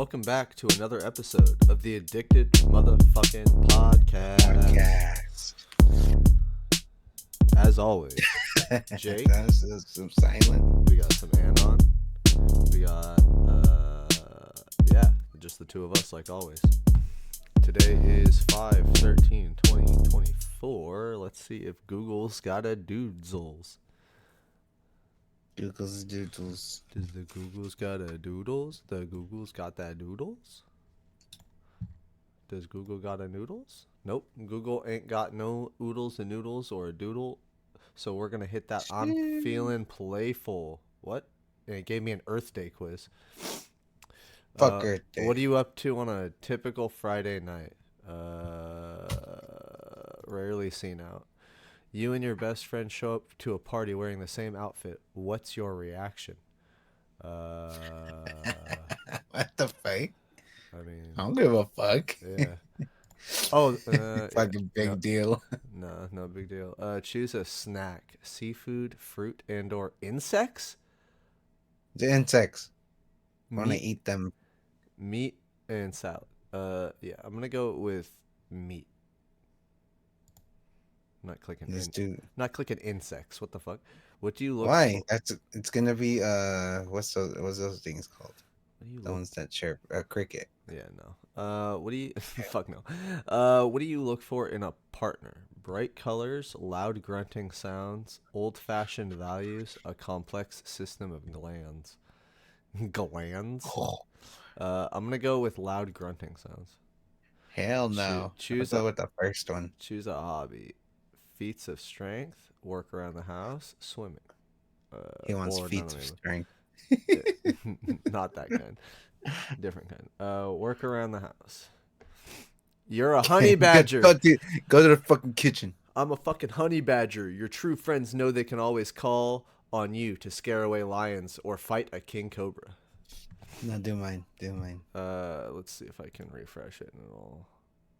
welcome back to another episode of the ADickDid motherfucking podcast. As always, Jake. That's some silent. We got some Anon. We got, just the two of us like always. Today is 5/13/2024. Let's see if Google's got a doodles. Google's doodles. Does the Google's got a doodles? The Google's got that doodles? Does Google got a noodles? Nope. Google ain't got no oodles and noodles or a doodle. So we're going to hit that I'm feeling playful. What? And it gave me an Earth Day quiz. Fuck Earth Day. What are you up to on a typical Friday night? Rarely seen out. You and your best friend show up to a party wearing the same outfit. What's your reaction? What the fuck? I mean, I don't give a fuck. Yeah. Oh, Fucking big deal. No big deal. Choose a snack: seafood, fruit, and/or insects. The insects. I want to eat them. Meat and salad. Yeah, I'm gonna go with meat. Not clicking. Not clicking insects. What the fuck? What do you look? Why? It's gonna be what's those things called? What do you The ones that chirp. A cricket. Yeah, no. What do you? Fuck no. What do you look for in a partner? Bright colors, loud grunting sounds, old-fashioned values, a complex system of glands. Glands. I'm gonna go with loud grunting sounds. Hell no. Choose with the first one. Choose a hobby. Feats of strength, work around the house, swimming. He wants feats of strength. Not that kind. Different kind. Work around the house. You're a honey badger. Go to the fucking kitchen. I'm a fucking honey badger. Your true friends know they can always call on you to scare away lions or fight a king cobra. No, do mine. Let's see if I can refresh it and all.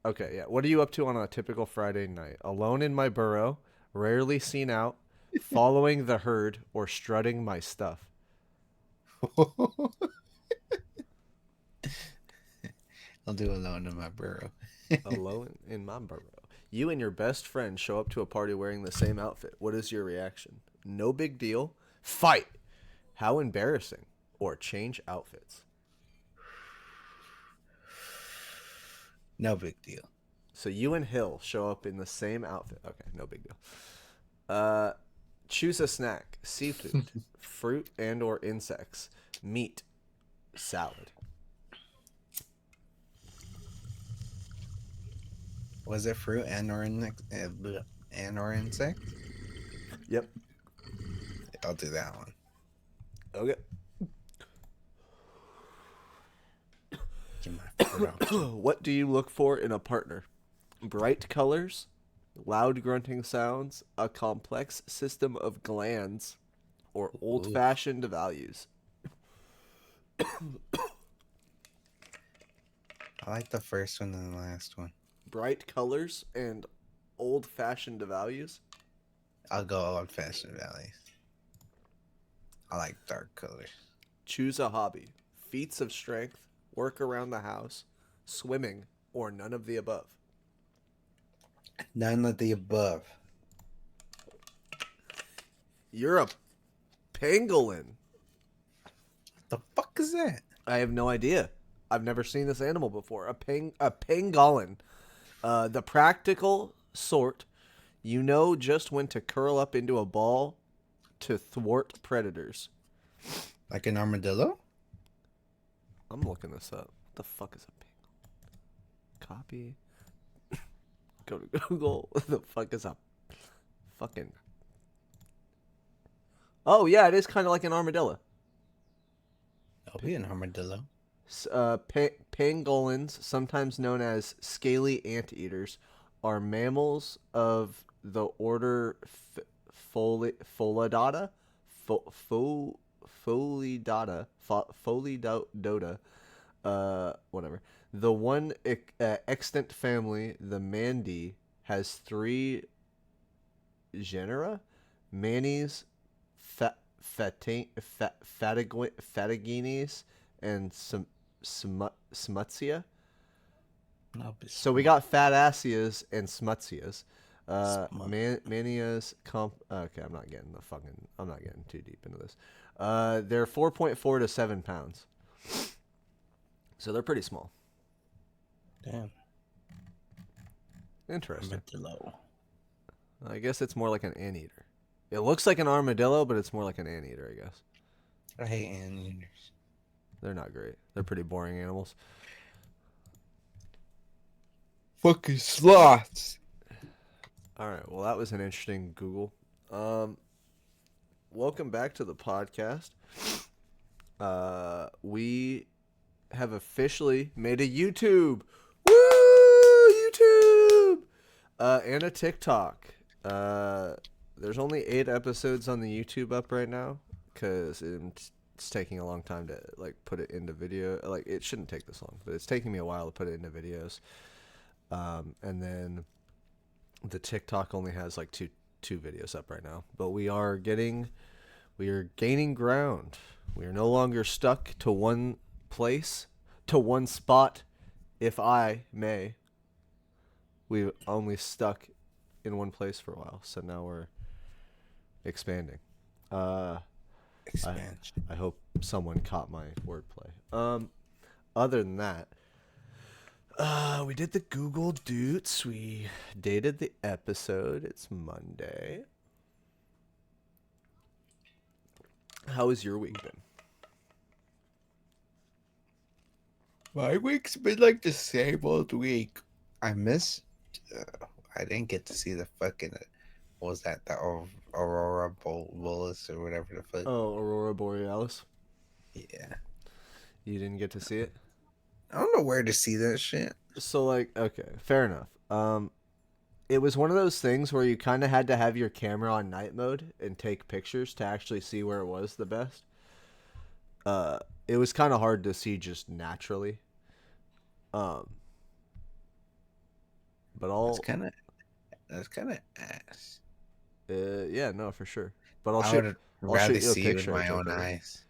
Okay, yeah. What are you up to on a typical Friday night? Alone in my burrow, rarely seen out, following the herd, or strutting my stuff? I'll do alone in my burrow. Alone in my burrow. You and your best friend show up to a party wearing the same outfit. What is your reaction? No big deal. Fight. How embarrassing. Or change outfits. No big deal. So you and Hill show up in the same outfit. Okay, no big deal. Choose a snack: seafood, fruit and/or insects, meat, salad. Was it fruit and/or insect? Yep. I'll do that one. Okay. What do you look for in a partner? Bright colors, loud grunting sounds, a complex system of glands, or old-fashioned values? I like the first one and the last one. Bright colors and old-fashioned values? I'll go old-fashioned values. I like dark colors. Choose a hobby: feats of strength, work around the house, swimming, or none of the above. None of the above. You're a pangolin. What the fuck is that? I have no idea. I've never seen this animal before. A pangolin. The practical sort. You know just when to curl up into a ball to thwart predators. Like an armadillo? I'm looking this up. What the fuck is a pangolin? Copy. Go to Google. What the fuck is a fucking... Oh, yeah, it is kind of like an armadillo. I'll be an armadillo. Pangolins, sometimes known as scaly anteaters, are mammals of the order Pholidata. Pholidota. Whatever. The one extant family, the Mandi, has 3 genera: Manis, Fataginis, and smutsia. No, So we got fat assias and smutsias. Smut. Manias okay, I'm not getting too deep into this. They're 4.4 to 7 pounds. So they're pretty small. Damn. Interesting. Armadillo. I guess it's more like an anteater. It looks like an armadillo, but it's more like an anteater, I guess. I hate anteaters. They're not great. They're pretty boring animals. Fucking sloths. All right. Well, that was an interesting Google. Welcome back to the podcast. We have officially made a YouTube. Woo! YouTube! And a TikTok. There's only 8 episodes on the YouTube up right now because it's taking a long time to like put it into video. Like it shouldn't take this long, but it's taking me a while to put it into videos. And then the TikTok only has like two videos up right now. But we are gaining ground. We are no longer stuck to one place, to one spot, if I may. We've only stuck in one place for a while, so now we're expanding. Expansion. I hope someone caught my wordplay. Other than that, we did the Google Doots. We dated the episode. It's Monday. How has your week been? My week's been like the same old week. I missed. I didn't get to see the fucking. What was that? The Aurora Borealis or whatever the fuck. Oh, Aurora Borealis. Yeah. You didn't get to see it? I don't know where to see that shit. So like, okay, fair enough. It was one of those things where you kind of had to have your camera on night mode and take pictures to actually see where it was the best. It was kind of hard to see just naturally. But all That's kind of ass. yeah, no, for sure. But I would rather shoot you a see it with picture I my took own of it. eyes.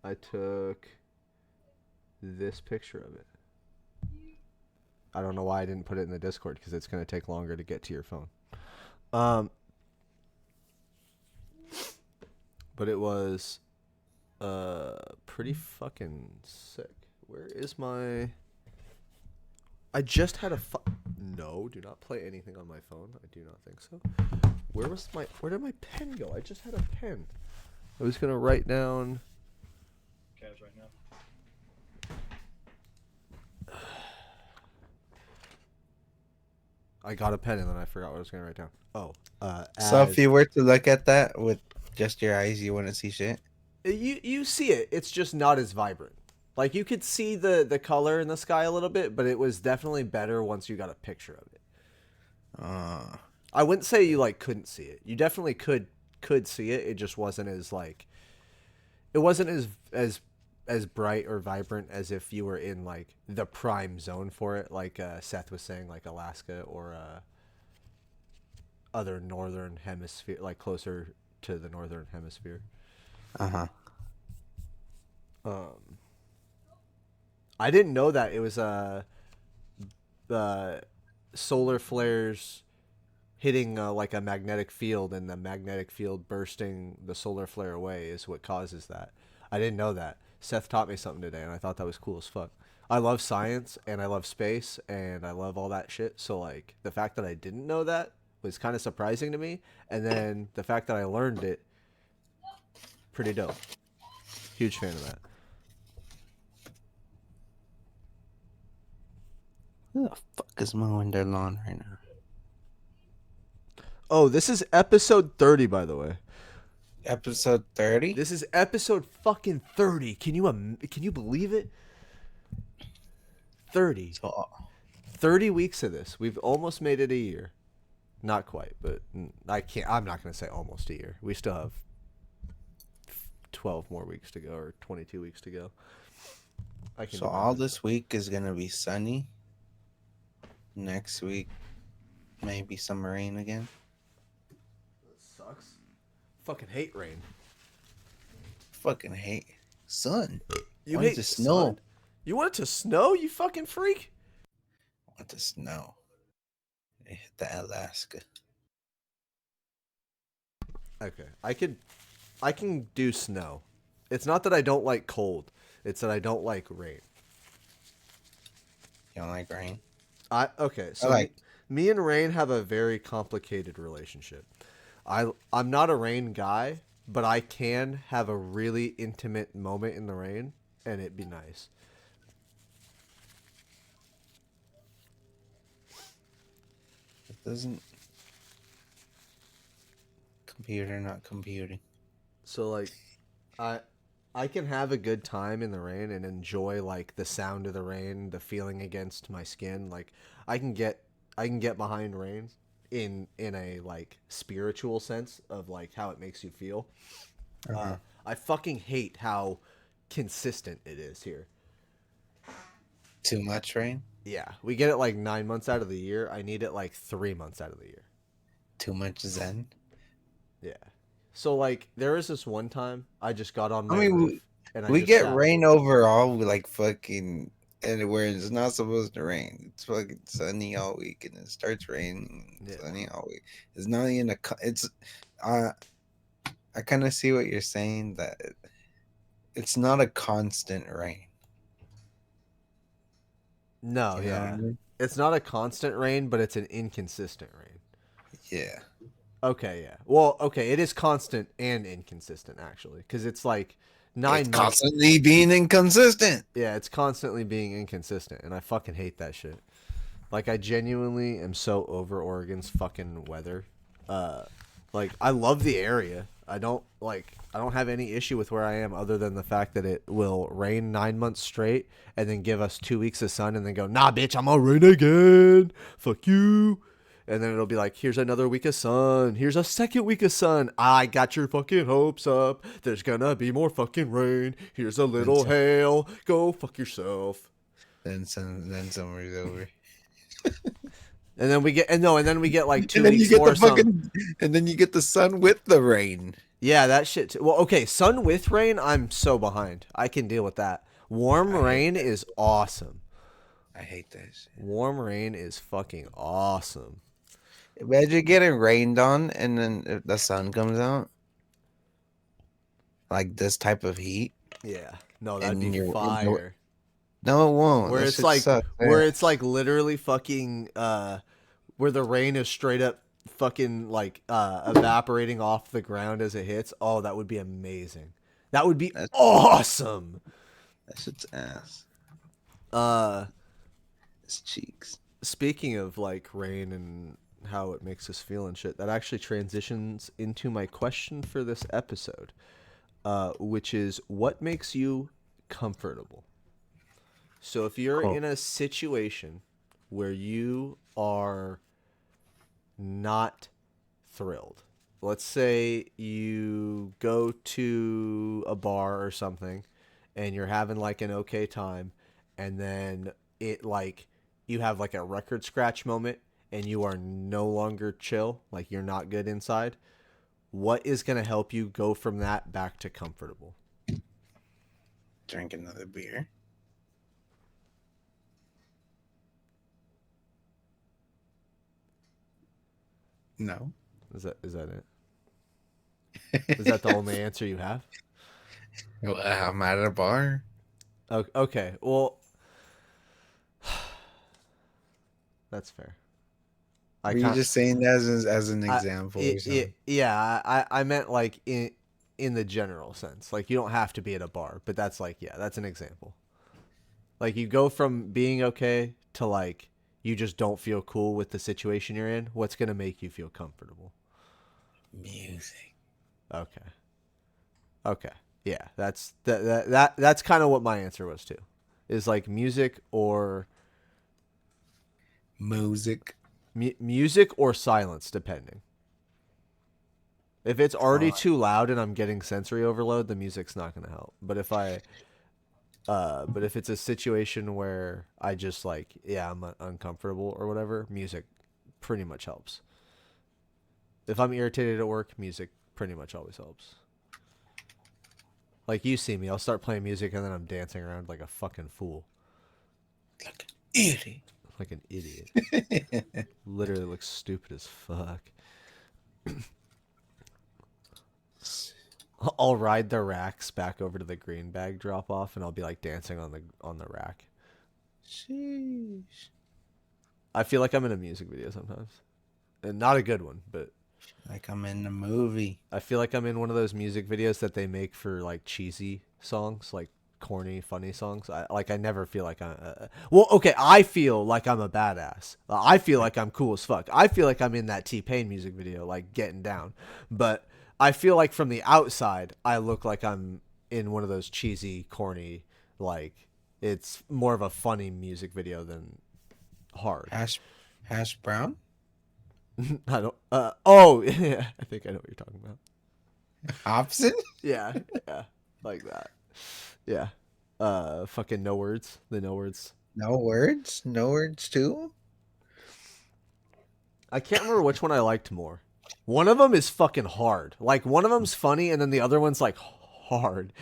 I took this picture of it. I don't know why I didn't put it in the Discord because it's going to take longer to get to your phone. But it was pretty fucking sick. Where is my... I just had a No, do not play anything on my phone. I do not think so. Where did my pen go? I just had a pen. I was going to write down... Cash right now. I got a pen and then I forgot what I was going to write down. Oh. So if you were to look at that with just your eyes, you wouldn't see shit? You see it. It's just not as vibrant. Like, you could see the color in the sky a little bit, but it was definitely better once you got a picture of it. I wouldn't say you, like, couldn't see it. You definitely could see it. It just wasn't as, like... It wasn't as bright or vibrant as if you were in, like, the prime zone for it, like Seth was saying, like Alaska or other northern hemisphere, like closer to the northern hemisphere. I didn't know that it was the solar flares hitting like a magnetic field, and the magnetic field bursting the solar flare away is what causes that. I didn't know that. Seth taught me something today, and I thought that was cool as fuck. I love science, and I love space, and I love all that shit. So like the fact that I didn't know that was kind of surprising to me, and then the fact that I learned it, pretty dope. Huge fan of that. Who the fuck is mowing their lawn right now? Oh, this is episode 30, by the way. Episode 30? This is episode fucking 30. Can you believe it? 30. 30 weeks of this. We've almost made it a year. Not quite, but I'm not going to say almost a year. We still have 12 more weeks to go, or 22 weeks to go. So all this week is going to be sunny. Next week, maybe some rain again. That sucks. Fucking hate rain. Fucking hate sun. You Want it hate to the snow. sun? You want it to snow, you fucking freak? I want the snow. I hit the Alaska. Okay, I can do snow. It's not that I don't like cold. It's that I don't like rain. You don't like rain? Okay, I so like. me and rain have a very complicated relationship. I'm not a rain guy, but I can have a really intimate moment in the rain and it'd be nice. It doesn't. Computer not computing. So like I I can have a good time in the rain and enjoy like the sound of the rain, the feeling against my skin. Like I can get I can get behind rain in a like spiritual sense of like how it makes you feel. Uh-huh. I fucking hate how consistent it is here. Too much rain? Yeah, we get it like 9 months out of the year. I need it like 3 months out of the year. Too much zen? Yeah. So like there was this one time I just got on I my mean, roof and I we just get sat. rain overall, like fucking anywhere it's not supposed to rain. It's fucking sunny all week, and it starts raining. Yeah. Sunny all week. It's not even a. It's. Uh, I kind of see what you're saying. That it's not a constant rain. No, You know what I yeah. mean? It's not a constant rain, but it's an inconsistent rain. Yeah. Okay, yeah. Well, okay, it is constant and inconsistent actually, because it's like It's 9 months. constantly being inconsistent. Yeah, it's constantly being inconsistent, and I fucking hate that shit. Like, I genuinely am so over Oregon's fucking weather. Like, I love the area. I don't have any issue with where I am other than the fact that it will rain 9 months straight and then give us 2 weeks of sun and then go, nah, bitch, I'm gonna rain again. Fuck you. And then it'll be like, here's another week of sun. Here's a second week of sun. I got your fucking hopes up. There's gonna be more fucking rain. Here's a little hail. Go fuck yourself. Then summer's over. And then we get and then we get like 2 And then you weeks get more the sun. fucking, and then you get the sun with the rain. Yeah, that shit. Well, okay, sun with rain, I'm so behind. I can deal with that. Warm rain is awesome. I hate that shit. Warm rain is fucking awesome. Imagine getting rained on, and then if the sun comes out, like this type of heat, Yeah. No, that'd and be you're fire. no, it won't. Where That it's shit like sucks, where man. it's like literally fucking where the rain is straight up fucking like evaporating off the ground as it hits. Oh, that would be amazing. That would be awesome. That shit's ass. Uh It's cheeks. Speaking of like rain and how it makes us feel and shit, that actually transitions into my question for this episode, which is what makes you comfortable? So if you're Cool. in a situation where you are not thrilled, let's say you go to a bar or something and you're having like an okay time, and then it like you have like a record scratch moment and you are no longer chill, like you're not good inside. What is going to help you go from that back to comfortable? Drink another beer. No. Is that it? Is that the only answer you have? Well, I'm at a bar. Okay. Well, that's fair. Were you just saying that as an example or something? Yeah, I meant like in the general sense. Like you don't have to be at a bar, but that's like yeah, that's an example. Like you go from being okay to like you just don't feel cool with the situation you're in. What's gonna make you feel comfortable? Music. Okay. Okay. Yeah, that's kind of what my answer was too. Is like music or Music. music or silence, depending. If it's already Oh, too loud and I'm getting sensory overload, the music's not gonna help. But if it's a situation where I just like, yeah, I'm uncomfortable or whatever, music pretty much helps. If I'm irritated at work, music pretty much always helps. Like you see me, I'll start playing music and then I'm dancing around like a fucking fool, Like idiot. like an idiot. Literally looks stupid as fuck. I'll ride the racks back over to the green bag drop off, and I'll be like dancing on the rack. Sheesh. I feel like I'm in a music video sometimes, and not a good one, but Like I'm in the movie. I feel like I'm in one of those music videos that they make for like cheesy songs, like corny, funny songs. I never feel like well, okay, I feel like I'm a badass. I feel like I'm cool as fuck. I feel like I'm in that T-Pain music video, like getting down. But I feel like from the outside, I look like I'm in one of those cheesy, corny, like it's more of a funny music video than hard. Hash brown? I don't. Oh, yeah. I think I know what you're talking about. Hobson? Yeah, yeah, like that. Yeah. Fucking no words. The no words. No words? No words too? I can't remember which one I liked more. One of them is fucking hard. Like one of them's funny, and then the other one's like hard.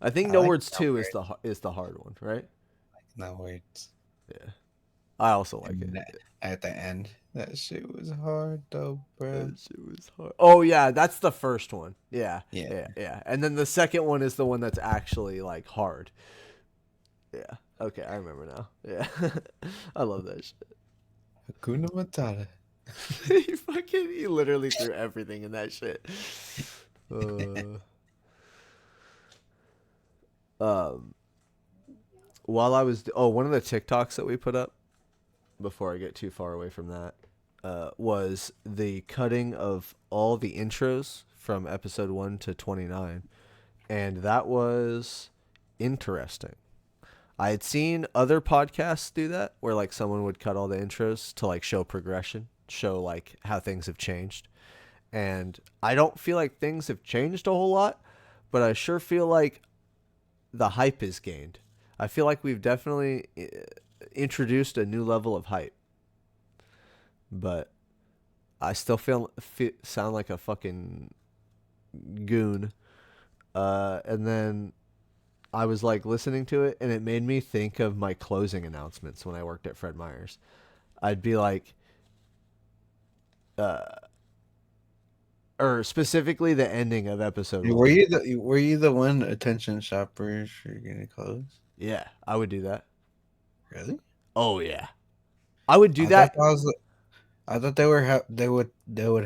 I think I no like words No two Words. is the hard one, right? No words. Yeah. I also like And it. at the end, that shit was hard though, bro. That shit was hard. Oh yeah, that's the first one. Yeah, Yeah. yeah, yeah. And then the second one is the one that's actually like hard. Yeah. Okay, I remember now. Yeah. I love that shit. Hakuna Matata. He literally threw everything in that shit. Um, while I was one of the TikToks that we put up before I get too far away from that was the cutting of all the intros from episode 1 to 29, and that was interesting. I had seen other podcasts do that where like someone would cut all the intros to like show progression, show like how things have changed. And I don't feel like things have changed a whole lot, but I sure feel like the hype is gained. I feel like we've definitely introduced a new level of hype. But I still sound like a fucking goon. And then I was like listening to it, and it made me think of my closing announcements when I worked at Fred Meyer's. I'd be like, or specifically the ending of episode Were 1. you the one attention shoppers are gonna close? Yeah, I would do that. Really? Oh yeah, I would do that. I thought they would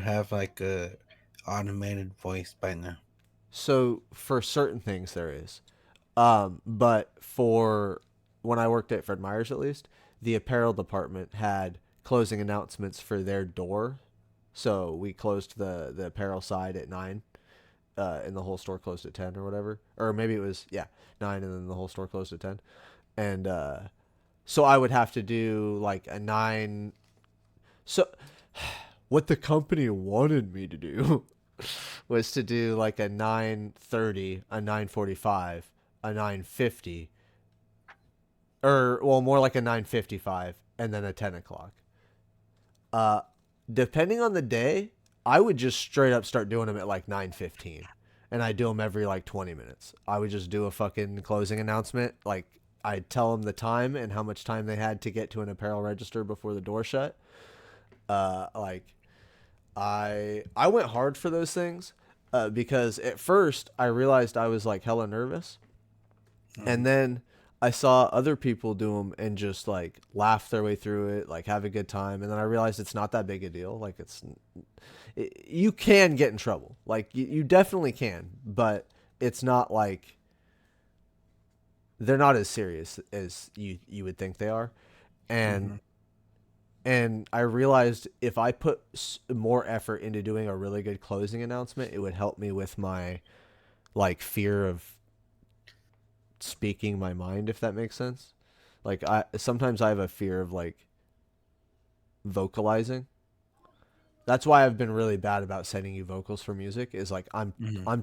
have like a automated voice by now. So for certain things there is, but for when I worked at Fred Meyer's, at least the apparel department had closing announcements for their door. So we closed the apparel side at 9, and the whole store closed at 10 or whatever, or maybe it was 9, and then the whole store closed at 10, and so I would have to do like a 9. So what the company wanted me to do was to do like a 9:30, a 9:45, a 9:50, or well, more like a 9:55, and then a 10 o'clock. Depending on the day, I would just straight up start doing them at like 9:15, and I do them every like 20 minutes. I would just do a fucking closing announcement. Like I'd tell them the time and how much time they had to get to an apparel register before the door shut. Like I went hard for those things because at first I realized I was like hella nervous, and then I saw other people do them and just like laugh their way through it, like have a good time, and then I realized it's not that big a deal. Like you can get in trouble, like you definitely can, but it's not like they're not as serious as you would think they are, and. And I realized if I put more effort into doing a really good closing announcement, it would help me with my like fear of speaking my mind, if that makes sense. Like sometimes I have a fear of like vocalizing. That's why I've been really bad about sending you vocals for music. Is like I'm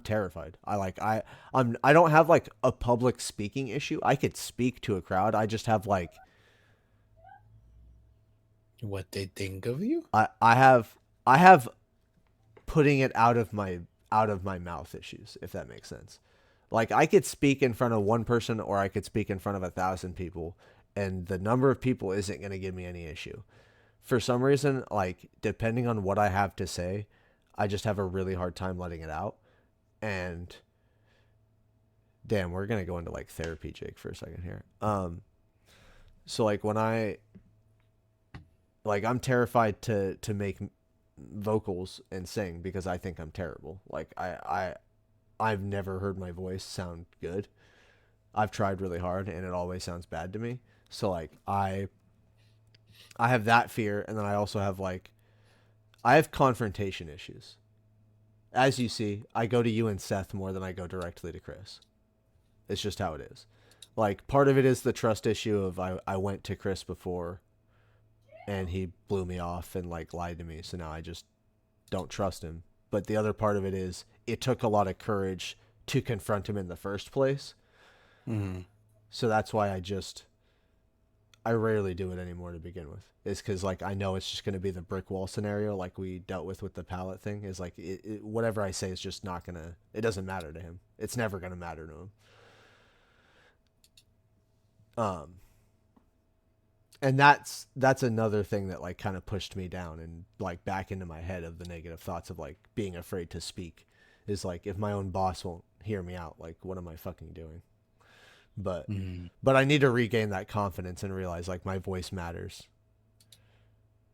terrified. I don't have like a public speaking issue. I could speak to a crowd. I just have like What they think of you? I have putting it out of my mouth issues, if that makes sense. Like, I could speak in front of one person or I could speak in front of 1,000 people, and the number of people isn't going to give me any issue. For some reason, like, depending on what I have to say, I just have a really hard time letting it out. And damn, we're going to go into like therapy, Jake, for a second here. So like when I'm terrified to make vocals and sing because I think I'm terrible. Like I've never heard my voice sound good. I've tried really hard and it always sounds bad to me. So like I have that fear, and then I also have I have confrontation issues. As you see, I go to you and Seth more than I go directly to Chris. It's just how it is. Like, part of it is the trust issue of I went to Chris before and he blew me off and like lied to me, so now I just don't trust him. But the other part of it is it took a lot of courage to confront him in the first place. Mm-hmm. So that's why I rarely do it anymore to begin with. Is because like I know it's just going to be the brick wall scenario, like we dealt with the palette thing. Is like whatever I say is just not gonna. It doesn't matter to him. It's never gonna matter to him. And that's another thing that like kind of pushed me down and like back into my head of the negative thoughts of like being afraid to speak. Is like, if my own boss won't hear me out, like what am I fucking doing? But I need to regain that confidence and realize like my voice matters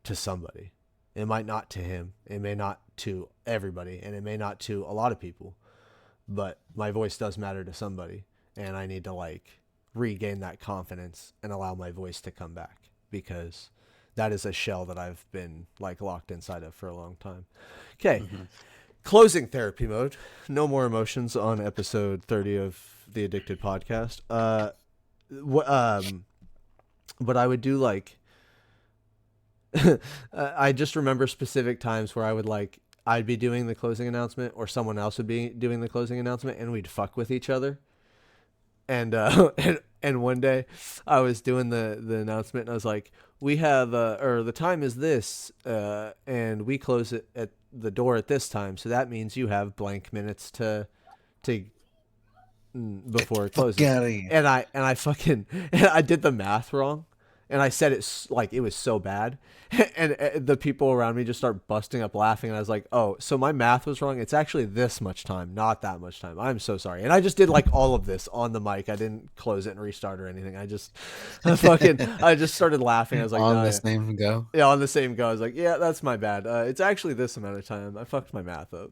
to somebody. It might not to him. It may not to everybody, and it may not to a lot of people. But my voice does matter to somebody, and I need to like regain that confidence and allow my voice to come back, because that is a shell that I've been like locked inside of for a long time. Okay. Closing therapy mode. No more emotions on episode 30 of the ADickDid podcast. But I would do like I just remember specific times where I'd be doing the closing announcement, or someone else would be doing the closing announcement, and we'd fuck with each other. And and one day I was doing the announcement, and I was like, we have or the time is this, and we close it at the door at this time, so that means you have blank minutes to before it closes. And I fucking I did the math wrong, and I said it like it was so bad, and the people around me just start busting up laughing, and I was like, oh, so my math was wrong. It's actually this much time, not that much time. I'm so sorry. And I just did like all of this on the mic. I didn't close it and restart or anything. I just started laughing. I was like, on the same go. Yeah, on the same go. I was like, yeah, that's my bad. It's actually this amount of time. I fucked my math up.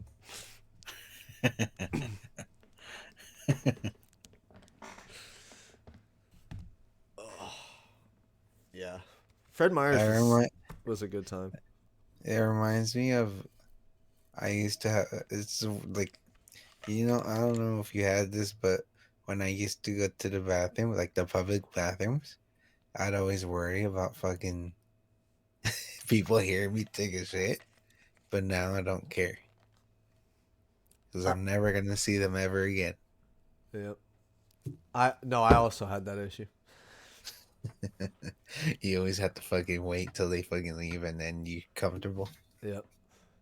Yeah, Fred Myers was a good time. It reminds me of, I used to have, it's like, I don't know if you had this, but when I used to go to the bathroom, like the public bathrooms, I'd always worry about fucking people hearing me take a shit. But now I don't care, because I'm never going to see them ever again. Yep. I also had that issue. You always have to fucking wait till they fucking leave, and then you're comfortable. Yep.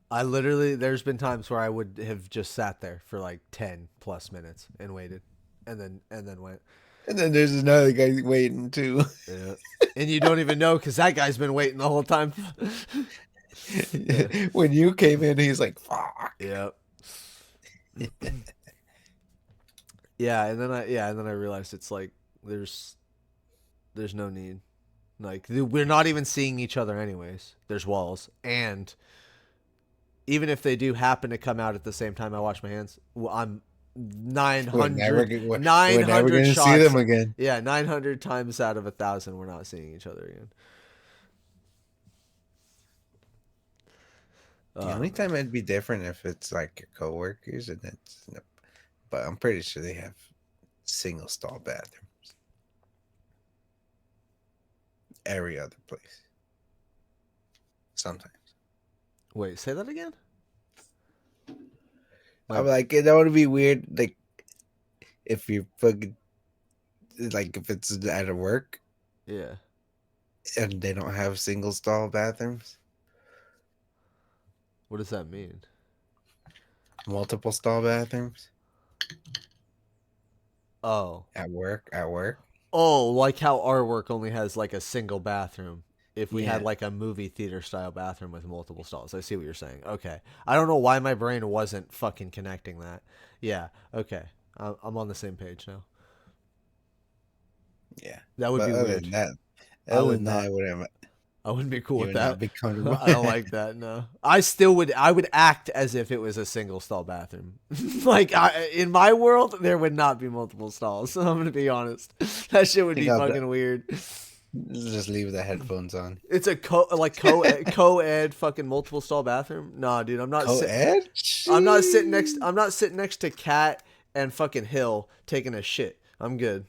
There's been times where I would have just sat there for like 10 plus minutes and waited, and then went. And then there's another guy waiting too. Yeah. And you don't even know, because that guy's been waiting the whole time. Yeah. When you came in, he's like, fuck. Yep. Yeah, and then I realized it's like there's no need. Like, we're not even seeing each other anyways. There's walls, and even if they do happen to come out at the same time I wash my hands, I'm 900 we're never gonna shots. see them again. Yeah, 900 times out of 1,000 we're not seeing each other again. The only time it'd be different if it's like your coworkers, and but I'm pretty sure they have single stall bathrooms every other place. Sometimes. Wait, say that again? I'm like, that would be weird. Like, if you're fucking, like, if it's at a work, yeah, and they don't have single stall bathrooms. What does that mean? Multiple stall bathrooms. Oh. At work. At work. Oh, like how our work only has like a single bathroom. If we had Yeah. like a movie theater style bathroom with multiple stalls. I see what you're saying. Okay. I don't know why my brain wasn't fucking connecting that. Yeah. Okay. I'm on the same page now. Yeah. That would But be other weird. than that, I would not. I wouldn't. I wouldn't be cool You with would not that. be comfortable. I don't like that. No, I still would. I would act as if it was a single stall bathroom. In my world, there would not be multiple stalls. I'm gonna be honest. That shit would Think be of fucking weird. Just leave the headphones on. It's a co-ed fucking multiple stall bathroom. Nah, dude, I'm not Co-ed? I'm not sitting next. I'm not sitting next to Cat and fucking Hill taking a shit. I'm good.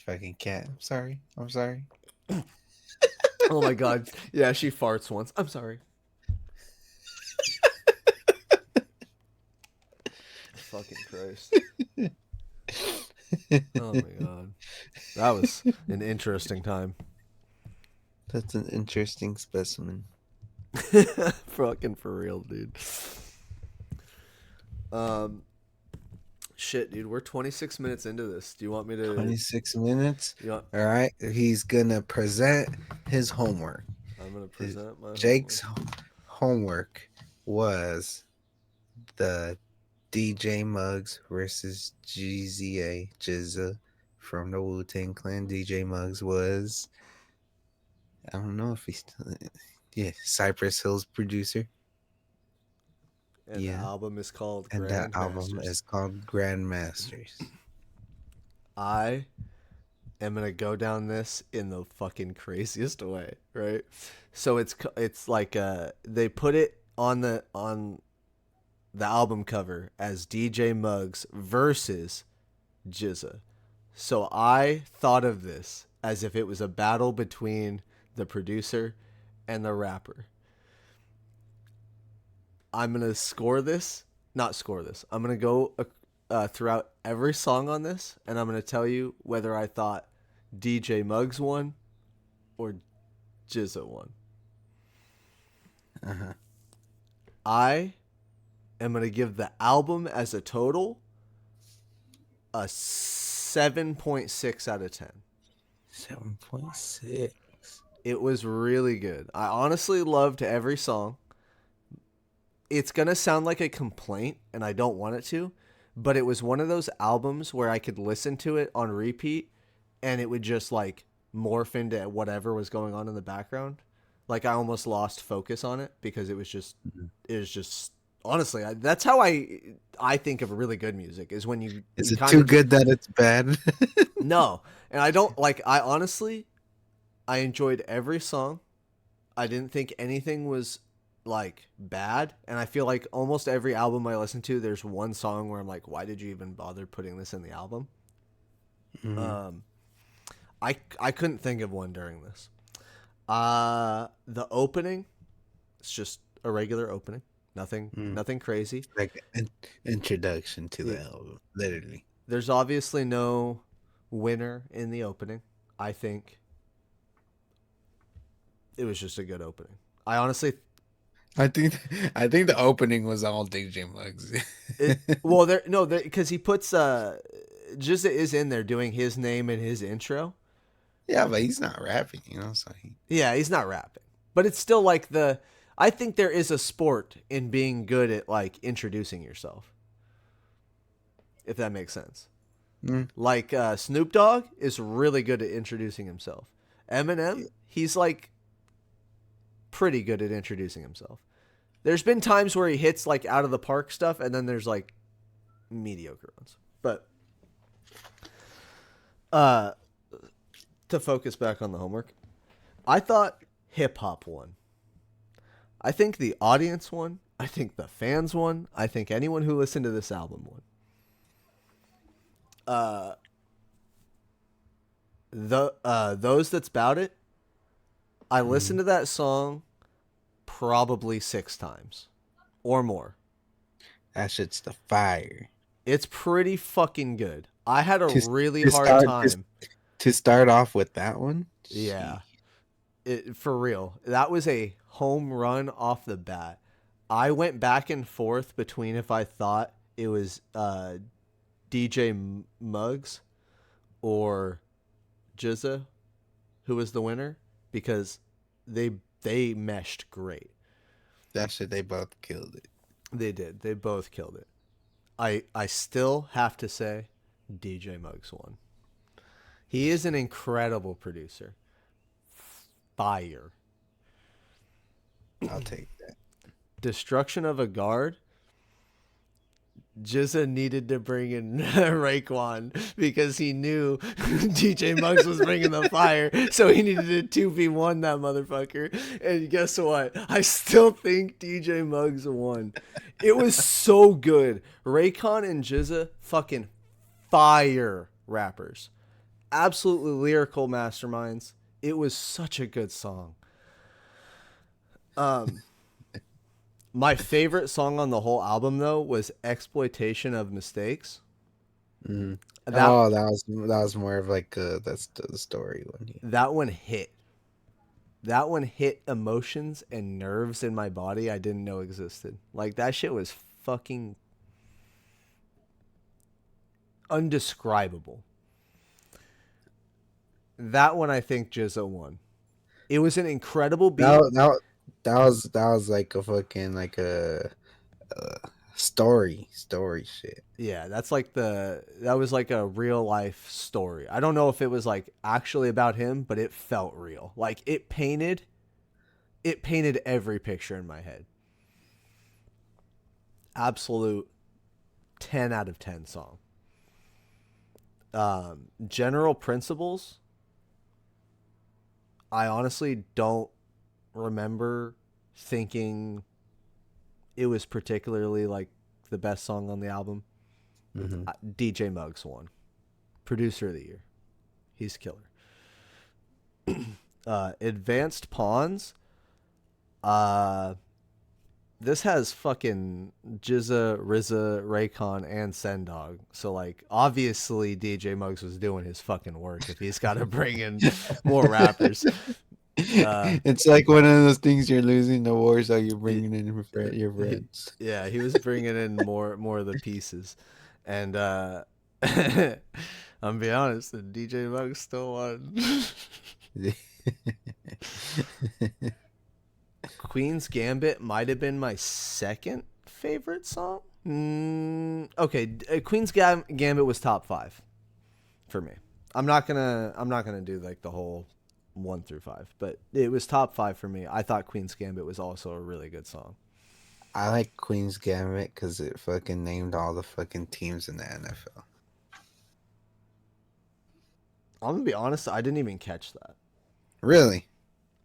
Fucking cat. I'm sorry. I'm sorry. Oh my god. Yeah, she farts once. I'm sorry. Fucking Christ. Oh my god. That was an interesting time. That's an interesting specimen. Fucking for real, dude. Shit, dude, we're 26 minutes into this. Do you want me to 26 minutes. you want, All right. He's gonna present his homework. I'm gonna present my Jake's homework was the DJ Muggs versus GZA from the Wu-Tang Clan. DJ Muggs was, I don't know if he's still, yeah, Cypress Hill's producer. and the album is called And that Grandmasters. album is called Grandmasters. I am gonna go down this in the fucking craziest way, right? So it's like they put it on the album cover as DJ Muggs versus GZA. So I thought of this as if it was a battle between the producer and the rapper. I'm going to I'm going to go throughout every song on this, and I'm going to tell you whether I thought DJ Muggs won or GZA won. Uh-huh. I am going to give the album as a total a 7.6 out of 10. 7.6. It was really good. I honestly loved every song. It's going to sound like a complaint, and I don't want it to, but it was one of those albums where I could listen to it on repeat, and it would just, like, morph into whatever was going on in the background. Like, I almost lost focus on it because it was just, honestly, that's how I think of really good music, is when you... Is you it too good that it's bad? No. And I don't, like, I enjoyed every song. I didn't think anything was like bad, and I feel like almost every album I listen to, there's one song where I'm like, why did you even bother putting this in the album? Mm-hmm. I couldn't think of one during this. The opening, it's just a regular opening, nothing crazy, Like an introduction to the album, literally. There's obviously no winner in the opening. I think it was just a good opening. I think the opening was all DJ Muggs. Because he puts GZA is in there doing his name and his intro. Yeah, but he's not rapping, so he's not rapping. But it's still like I think there is a sport in being good at like introducing yourself. If that makes sense. Like Snoop Dogg is really good at introducing himself. Eminem, he's like pretty good at introducing himself. There's been times where he hits like out of the park stuff, and then there's like mediocre ones. But to focus back on the homework, I thought hip hop won. I think the audience won. I think the fans won. I think anyone who listened to this album won. Those That's Bout It, I listened to that song probably 6 times or more. That shit's the fire. It's pretty fucking good. I had a really hard time to start off with that one. Yeah, for real. That was a home run off the bat. I went back and forth between if I thought it was DJ Muggs or Jizza, who was the winner, because they meshed great. That shit, they both killed it. They did. They both killed it. I still have to say DJ Muggs won. He is an incredible producer. Fire. I'll take that. Destruction of a Guard. Jizza needed to bring in Raekwon because he knew DJ Muggs was bringing the fire, so he needed to 2v1 that motherfucker. And guess what? I still think DJ Muggs won. It was so good. Raekwon and Jizza, fucking fire rappers. Absolutely lyrical masterminds. It was such a good song. My favorite song on the whole album, though, was "Exploitation of Mistakes." Mm. That That was more of like that's the story one. Yeah. that one hit. That one hit emotions and nerves in my body I didn't know existed. Like, that shit was fucking undescribable. That one, I think Jizza won. It was an incredible beat. That was like a fucking like a story shit. Yeah, that was like a real life story. I don't know if it was like actually about him, but it felt real. Like, it painted every picture in my head. Absolute 10 out of 10 song. General Principles, I honestly don't remember thinking it was particularly like the best song on the album. Mm-hmm. DJ Muggs won. Producer of the year. He's killer. Advanced Pawns. This has fucking Jizza, RZA, Raekwon, and Sendog. So, like, obviously DJ Muggs was doing his fucking work if he's got to bring in more rappers. It's like one of those things, you're losing the war, so you're bringing in your friends. Yeah, he was bringing in more of the pieces. And I'm be honest, the DJ Muggs still won. Queen's Gambit might have been my second favorite song. Okay, Queen's Gambit was top 5 for me. I'm not gonna do like the whole 1 through 5, but it was top 5 for me. I thought Queen's Gambit was also a really good song. I like Queen's Gambit because it fucking named all the fucking teams in the NFL. I'm gonna be honest, I didn't even catch that. Really?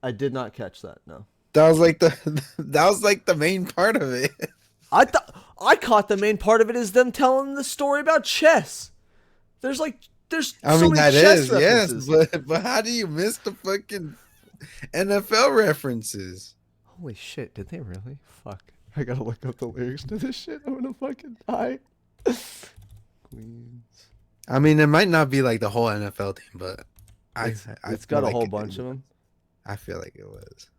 I did not catch that. No. That was like the main part of it. I caught the main part of it is them telling the story about chess. There's so many chess references. Yes, but how do you miss the fucking NFL references? Holy shit, did they really? Fuck. I gotta look up the lyrics to this shit. I'm gonna fucking die. Queens. I mean, it might not be like the whole NFL team, but it's got a whole bunch of them. I feel like it was.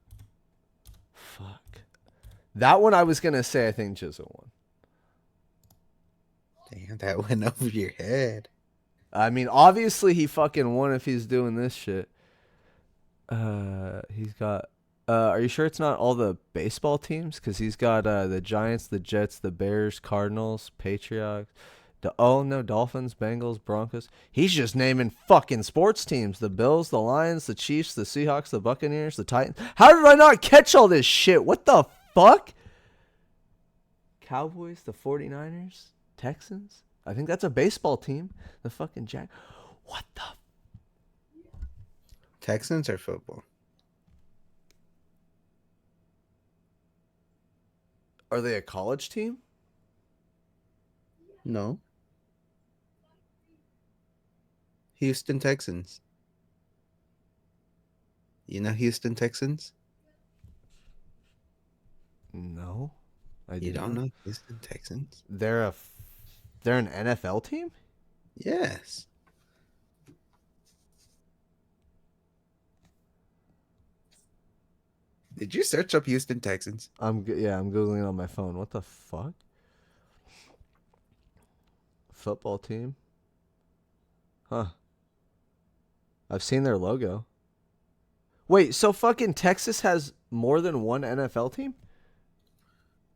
Fuck. That one I was gonna say I think Jizza won. Damn, that went over your head. I mean, obviously he fucking won if he's doing this shit. He's got. Are you sure it's not all the baseball teams? Because he's got the Giants, the Jets, the Bears, Cardinals, Patriots. Dolphins, Bengals, Broncos. He's just naming fucking sports teams. The Bills, the Lions, the Chiefs, the Seahawks, the Buccaneers, the Titans. How did I not catch all this shit? What the fuck? Cowboys, the 49ers, Texans. I think that's a baseball team. The fucking What the? Texans or football? Are they a college team? No. Houston Texans. You know Houston Texans? No. You don't know Houston Texans? They're an NFL team? Yes. Did you search up Houston Texans? I'm Googling it on my phone. What the fuck? football team. Huh. I've seen their logo. Wait, so fucking Texas has more than one NFL team?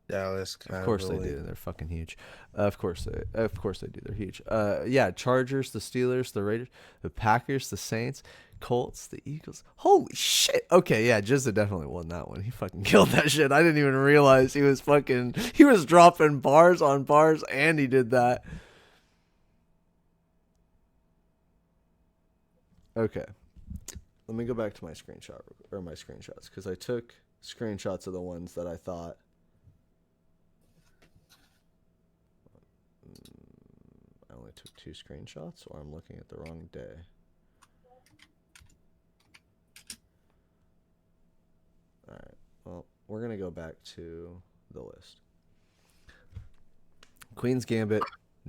Dallas Of course they do. They're fucking huge. Of course they do. They're huge. Yeah, Chargers, the Steelers, the Raiders, the Packers, the Saints, Colts, the Eagles. Holy shit. Okay, yeah, Jizza definitely won that one. He fucking killed that shit. I didn't even realize he was dropping bars on bars and he did that. Okay. Let me go back to my screenshots because I took screenshots of the ones that I thought I only took 2 screenshots, or I'm looking at the wrong day. Alright, well, we're going to go back to the list. Queen's Gambit,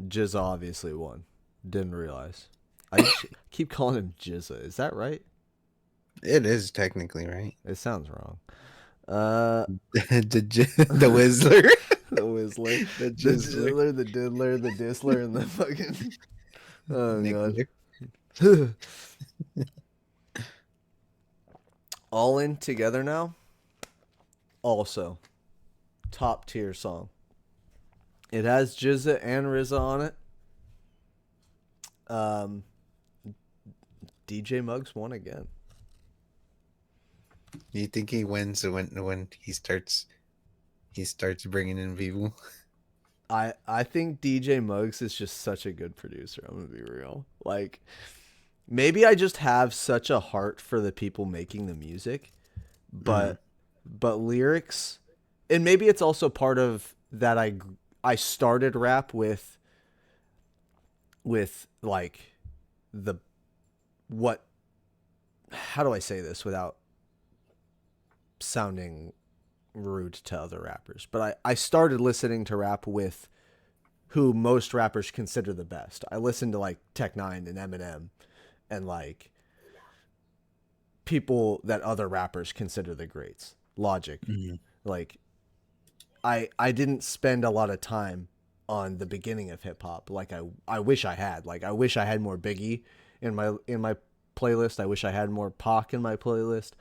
Jizza obviously won. Didn't realize. I keep calling him Jizza. Is that right? It is technically right. It sounds wrong. The Whistler. The Whistler, The the Jizzler. Jizzler, the Diddler, the Disler, and the fucking. Oh Nickler. god. All In Together Now. Also, top tier song. It has Jizza and RZA on it. DJ Muggs won again. Do you think he wins when he starts bringing in people? I think DJ Muggs is just such a good producer. I'm gonna be real. Like, maybe I just have such a heart for the people making the music, but lyrics, and maybe it's also part of that. I started rap with like the what. How do I say this without sounding rude to other rappers? But I started listening to rap with who most rappers consider the best. I listened to like Tech-9 and Eminem and like people that other rappers consider the greats. Logic. Like I didn't spend a lot of time on the beginning of hip hop like I wish I had. Like I wish I had more Biggie in my playlist. I wish I had more Pac in my playlist.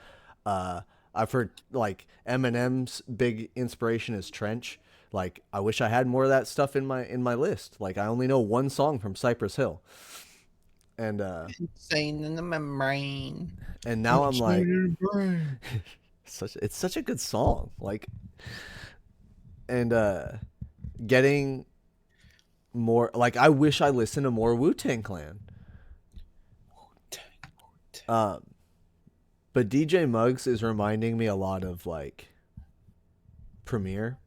I've heard like Eminem's big inspiration is Trench. Like I wish I had more of that stuff in my list. Like I only know one song from Cypress Hill. And Insane in the membrane. and now I'm like it's such a good song. Like and getting more like I wish I listened to more Wu-Tang Clan. But DJ Muggs is reminding me a lot of like Premier.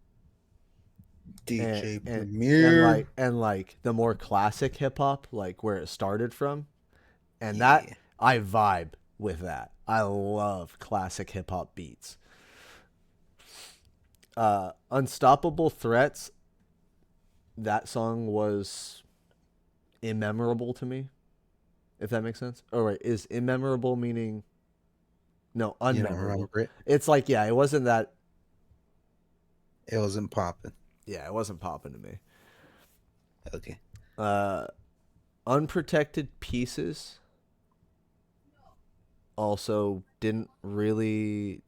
DJ Premier. And like the more classic hip hop, like where it started from. And that I vibe with that. I love classic hip hop beats. Unstoppable Threats, that song was immemorable to me, if that makes sense. Oh, right. Is immemorable meaning no, You don't unmemorable. remember it? It's like, yeah, it wasn't that. It wasn't popping. Yeah, it wasn't popping to me. Okay. Unprotected Pieces also didn't really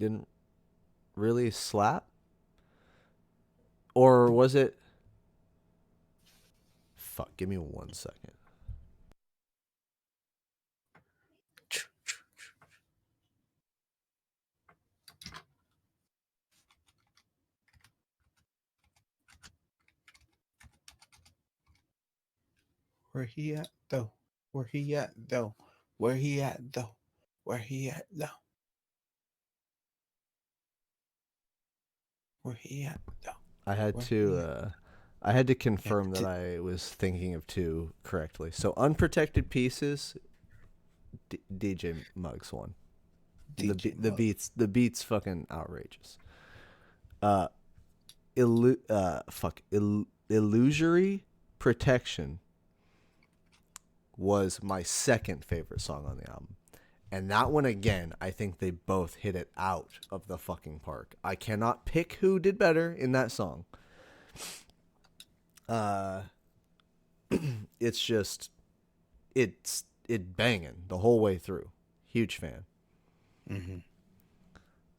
slap. Or was it? Fuck, give me 1 second. Where he at though? Where he at though? Where he at though? Where he at though? Where he at though? I had Where to confirm that I was thinking of 2 correctly. So Unprotected Pieces, DJ Muggs one. The beats fucking outrageous. Illusory Protection was my second favorite song on the album. And that one, again, I think they both hit it out of the fucking park. I cannot pick who did better in that song. it's just it banging the whole way through. Huge fan. Mm-hmm.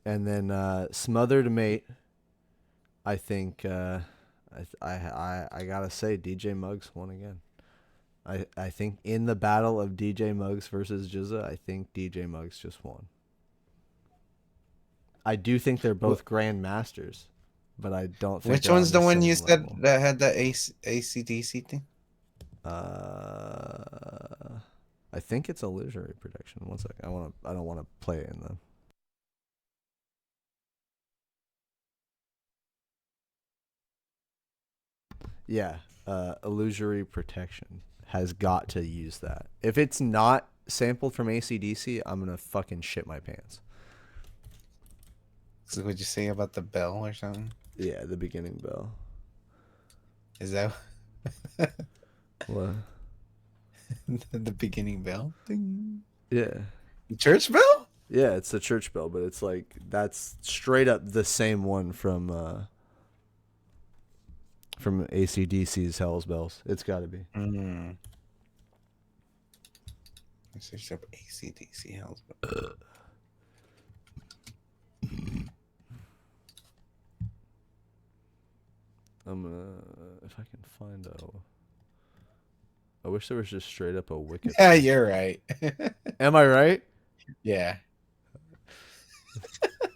And then Smothered Mate. I think I gotta say DJ Muggs won again. I think in the battle of DJ Muggs versus Jizza, I think DJ Muggs just won. I do think they're both grandmasters, but I don't think Which they're on one's the one same you said level. that had the ACDC thing? I think it's illusory protection. One sec. I don't want to play it in the. Yeah, illusory protection has got to use that. If it's not sampled from ACDC, I'm gonna fucking shit my pants. So what'd you say about the bell or something? Yeah, the beginning bell. Is that What? the beginning bell? Ding. Yeah. Church bell? Yeah, it's the church bell, but it's like that's straight up the same one from AC/DC's Hell's Bells. It's got to be. Mm. I searched up ACDC Hell's Bell. I'm gonna if I can find a. I wish there was just straight up a Wicked. Yeah, you're right. Am I right? Yeah.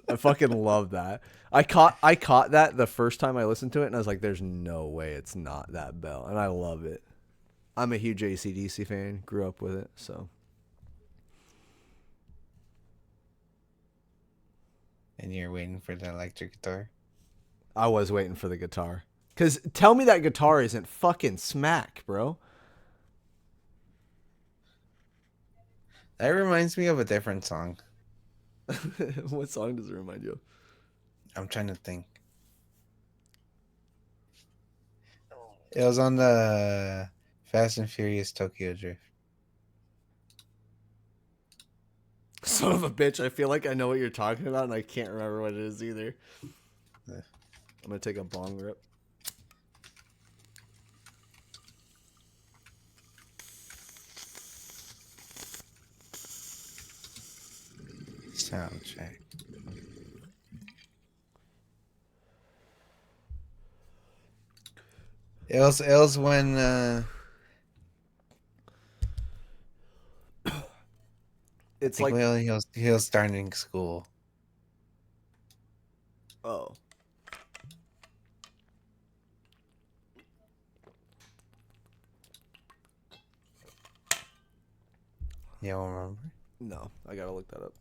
I fucking love that. I caught that the first time I listened to it, and I was like, "There's no way it's not that bell," and I love it. I'm a huge AC/DC fan. Grew up with it, so. And you're waiting for the electric guitar? I was waiting for the guitar. Cause tell me that guitar isn't fucking smack, bro. That reminds me of a different song. What song does it remind you of? I'm trying to think. It was on the Fast and Furious Tokyo Drift. Son of a bitch, I feel like I know what you're talking about, and I can't remember what it is either. Yeah. I'm gonna take a bong rip. Soundtrack. It was when It's I think like, well, he was starting school. oh, You don't remember? no, I gotta look that up.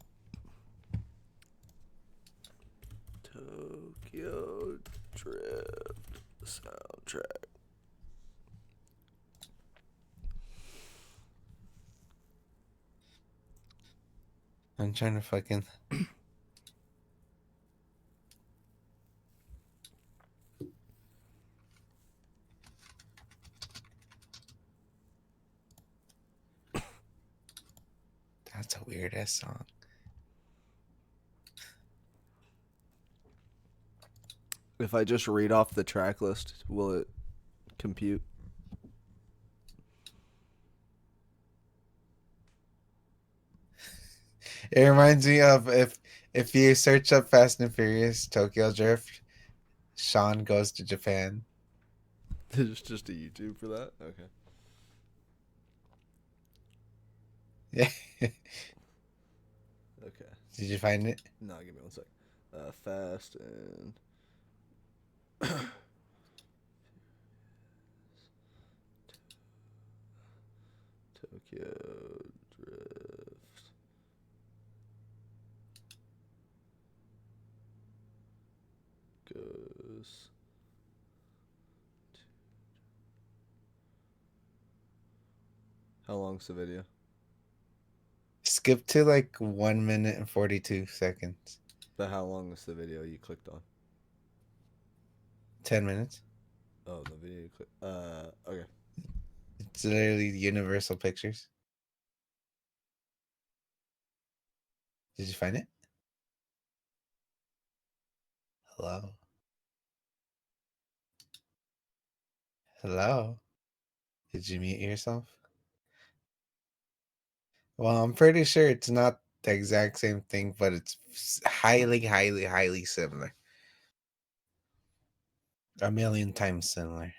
Tokyo Drift soundtrack. I'm trying to fucking. That's a weird ass song. If I just read off the track list, will it compute? It reminds me of if you search up Fast and Furious Tokyo Drift, Sean goes to Japan. There's just a YouTube for that? Okay. Yeah. Okay. Did you find it? No, give me one sec. Fast and Tokyo Drift. Goes. How long's the video? Skip to like 1 minute and 42 seconds. But how long is the video you clicked on? 10 minutes. Oh, the video you clicked. Okay. It's literally Universal Pictures. Did you find it? Hello? Hello? Did you mute yourself? Well, I'm pretty sure it's not the exact same thing, but it's highly, highly, highly similar. A million times similar.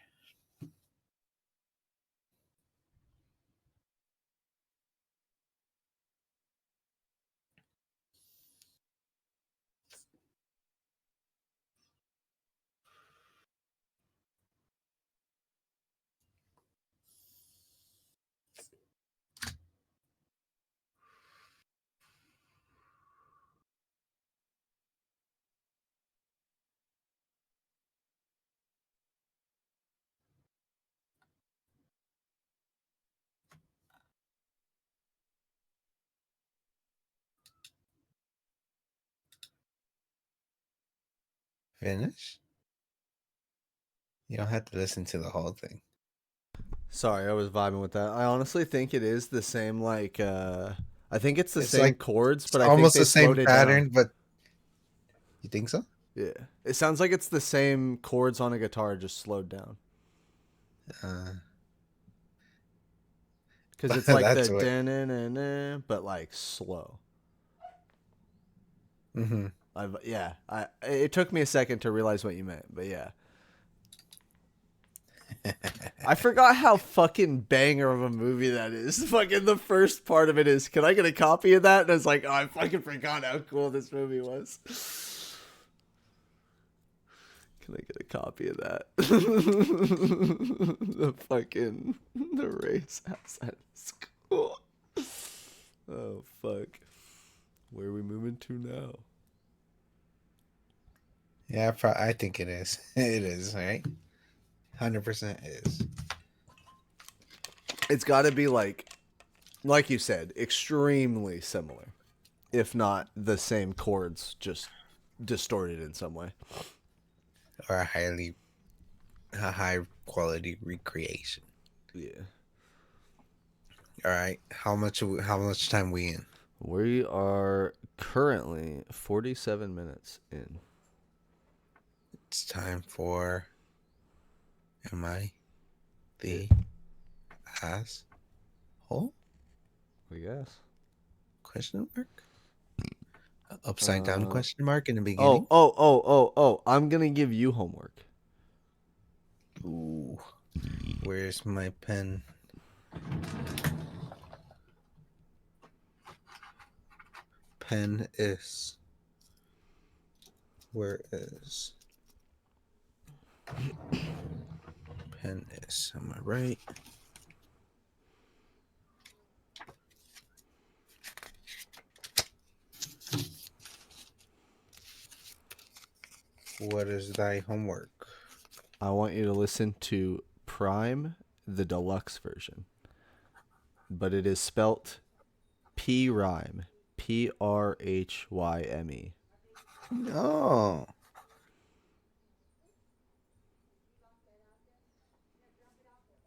Finish? You don't have to listen to the whole thing. Sorry, I was vibing with that. I honestly think it is the same, like, I think it's the It's same like- chords, It's but I think almost they the same slowed it pattern, down. but you think so? Yeah. It sounds like it's the same chords on a guitar, just slowed down. Because it's like That's the what. da-na-na-na, but like slow. Mm-hmm. It took me a second to realize what you meant, but yeah. I forgot how fucking banger of a movie that is. Fucking the first part of it is, can I get a copy of that? And I was like, oh, I fucking forgot how cool this movie was. Can I get a copy of that? The race outside of school. Oh, fuck. Where are we moving to now? Yeah, I think it is. It is, right? 100% is. It's got to be like you said, extremely similar, if not the same chords, just distorted in some way. Or a high quality recreation. Yeah. All right. How much time we in? We are currently 47 minutes in. It's time for Am I the asshole? I guess. Question mark? Upside down question mark in the Oh, beginning? I'm going to give you homework. Ooh. Where's my pen? Pen is. Where is. Pen is. Am I right? What is thy homework? I want you to listen to Prime, the deluxe version. But it is spelt PRHYME. PRHYME. No.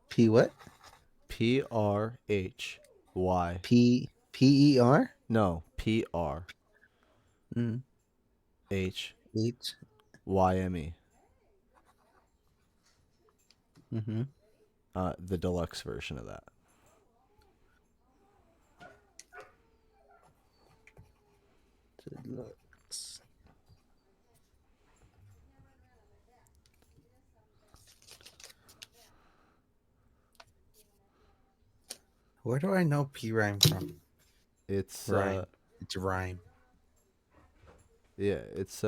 P what? PRHY. P-E-R? No, PRHYME. Mm. H. Mm-hmm. The deluxe version of that. Deluxe. Where do I know P rhyme from? It's Rhyme. It's rhyme. yeah, it's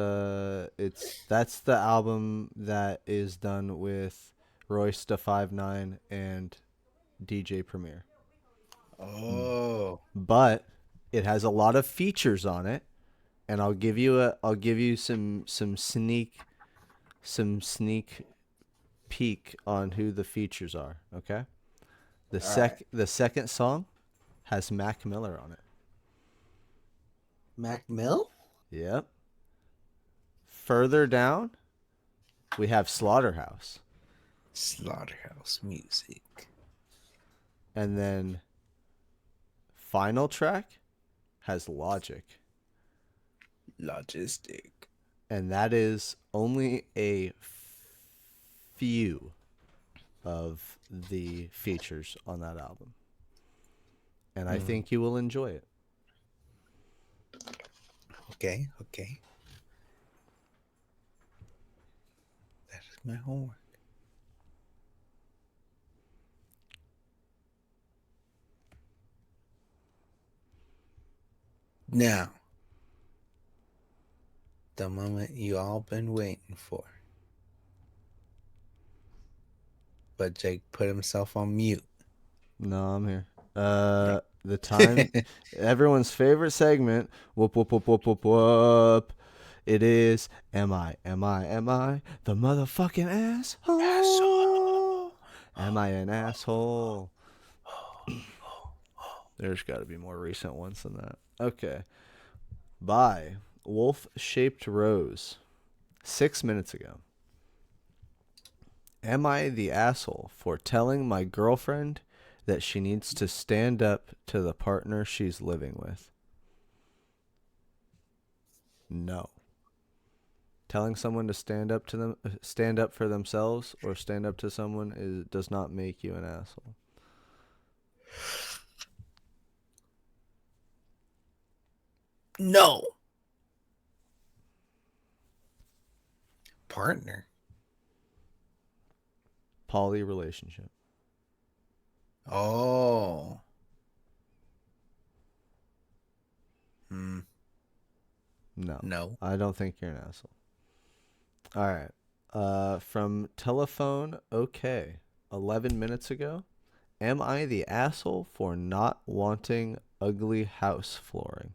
that's the album that is done with Royce da 5'9" and DJ Premier. Oh. But it has a lot of features on it, and I'll give you some sneak peek on who the features are, okay? The second song has Mac Miller on it. Mac Mill? Yep. Further down, we have Slaughterhouse. Slaughterhouse music. And then final track has Logic. Logistic. And that is only a few of the features on that album. And I think you will enjoy it. Okay. That is my homework. Now, the moment you all been waiting for. But Jake put himself on mute. No, I'm here. The time, everyone's favorite segment. Whoop, whoop, whoop, whoop, whoop, whoop. It is, am I the motherfucking asshole? Am I an asshole? There's got to be more recent ones than that. Okay. By Wolf Shaped Rose, 6 minutes ago. Am I the asshole for telling my girlfriend that she needs to stand up to the partner she's living with? No. Telling someone to stand up for themselves, or stand up to someone does not make you an asshole. No. Partner. Poly relationship. Oh. No. I don't think you're an asshole. All right. From Telephone OK, 11 minutes ago. Am I the asshole for not wanting ugly house flooring?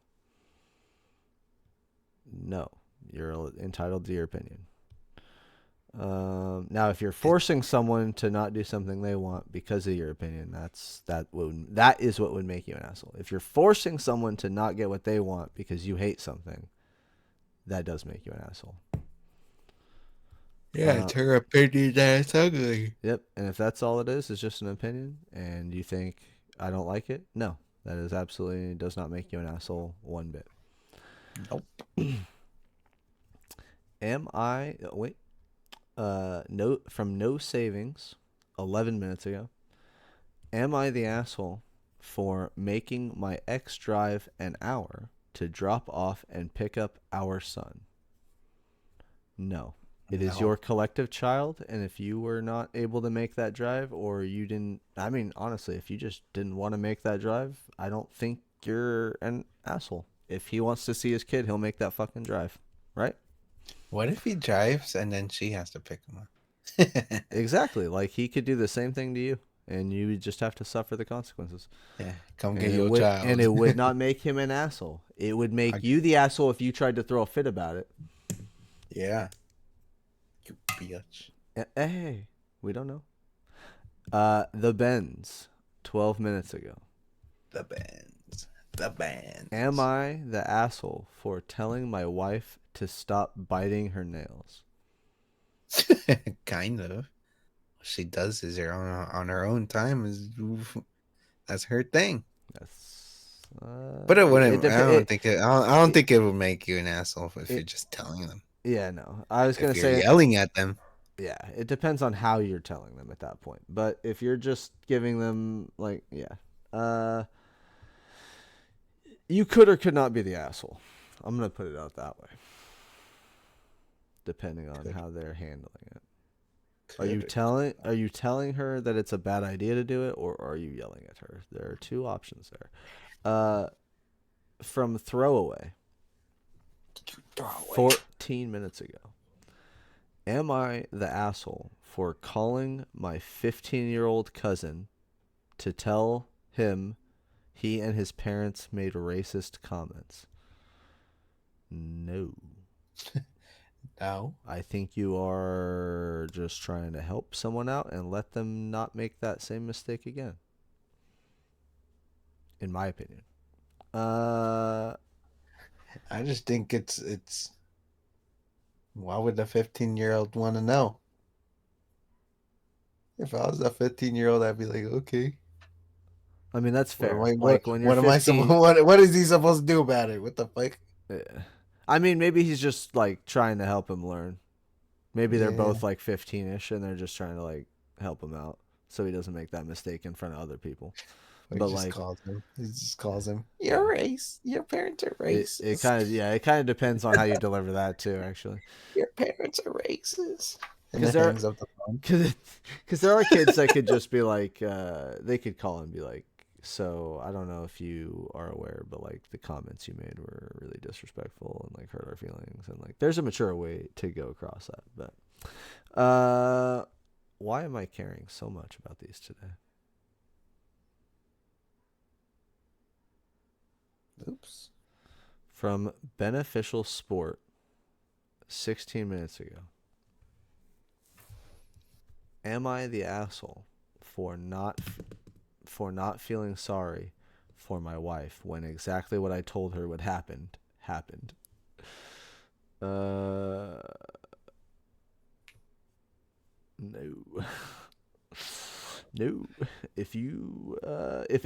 No. You're entitled to your opinion. Now, if you're forcing someone to not do something they want because of your opinion, that is what would make you an asshole. If you're forcing someone to not get what they want because you hate something, that does make you an asshole. Yeah, it's her opinion that it's ugly. Yep, and if that's all it is just an opinion, and you think I don't like it, no, that is absolutely does not make you an asshole one bit. Nope. Am I? Wait. No, from No Savings, 11 minutes ago. Am I the asshole for making my ex drive an hour to drop off and pick up our son? No. It is your collective child, and if you were not able to make that drive, or you didn't, I mean, honestly, if you just didn't want to make that drive, I don't think you're an asshole. If he wants to see his kid, he'll make that fucking drive, right? What if he drives and then she has to pick him up? Exactly. Like, he could do the same thing to you, and you would just have to suffer the consequences. Yeah, come get your child. And it would not make him an asshole. It would make you the asshole if you tried to throw a fit about it. Yeah. You bitch. Hey, we don't know. The Benz, 12 minutes ago. The bands. Am I the asshole for telling my wife to stop biting her nails? Kind of. What she does is on her own time. That's her thing. That's. But it wouldn't. I don't think it would make you an asshole if you're just telling them. Yeah, no. I was gonna If say you're yelling at them. Yeah, it depends on how you're telling them at that point. But if you're just giving them you could or could not be the asshole. I'm gonna put it out that way, depending on how they're handling it. Are you telling her that it's a bad idea to do it, or are you yelling at her? There are two options there. From Throwaway, 14 minutes ago. Am I the asshole for calling my 15-year-old cousin to tell him he and his parents made racist comments? No. No. I think you are just trying to help someone out and let them not make that same mistake again. In my opinion. I just think it's why would the 15-year-old want to know? If I was a 15-year-old, I'd be like, okay. I mean, that's fair. What When you're am I 15, what is he supposed to do about it? What the fuck? yeah. I mean, maybe he's just trying to help him learn. Maybe they're both 15-ish and they're just trying to help him out so he doesn't make that mistake in front of other people. He But just like, calls him. He just calls him. You're race. Your parents are racist. it kind of depends on how you deliver that too, actually. Your parents are racist. And Because then there, hangs up the phone. because there are kids that could just be like, they could call and be like, so I don't know if you are aware, but like the comments you made were really disrespectful and like hurt our feelings, and like there's a mature way to go across that. But why am I caring so much about these today? Oops. From Beneficial Sport, 16 minutes ago. Am I the asshole for not feeling sorry for my wife when exactly what I told her would happen happened? No. No. If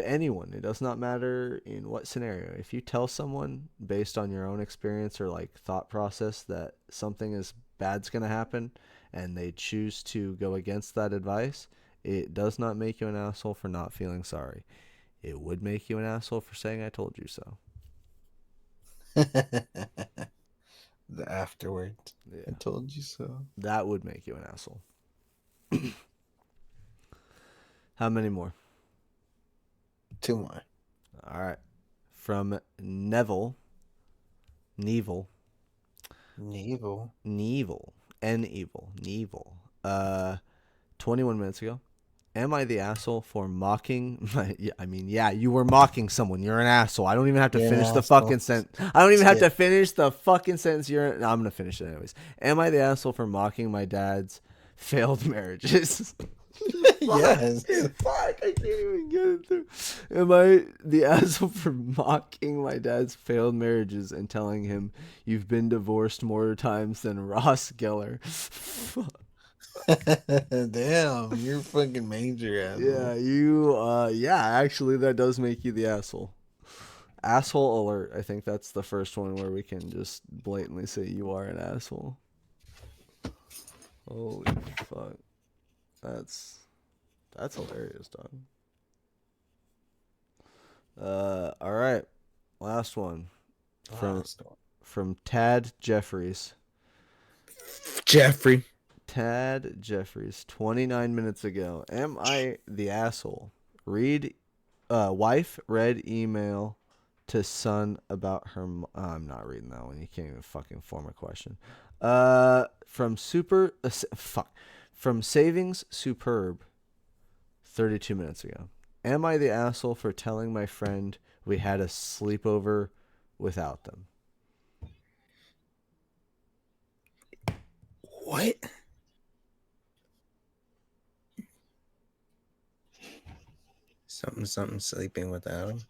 anyone, it does not matter in what scenario, if you tell someone based on your own experience or like thought process that something is bad's going to happen and they choose to go against that advice, it does not make you an asshole for not feeling sorry. It would make you an asshole for saying I told you so. The afterward. Yeah. I told you so. That would make you an asshole. How many more? 2 more. All right. From Neville. 21 minutes ago. Am I the asshole for mocking my... Yeah, you were mocking someone. You're an asshole. I don't even have to finish the fucking sentence. I don't even have to finish the fucking sentence. No, I'm going to finish it anyways. Am I the asshole for mocking my dad's failed marriages? Yes. Fuck, I can't even get it through. Am I the asshole for mocking my dad's failed marriages and telling him you've been divorced more times than Ross Geller? Damn, you're fucking major asshole. Actually that does make you the asshole. Asshole alert. I think that's the first one where we can just blatantly say you are an asshole. Holy fuck. That's hilarious, dog. All right. Last one. From Tad Jeffries. Tad Jeffries, 29 minutes ago. Am I the asshole? Wife read email to son about her... I'm not reading that one. You can't even fucking form a question. From Savings Superb, 32 minutes ago. Am I the asshole for telling my friend we had a sleepover without them? What? Something sleeping without him?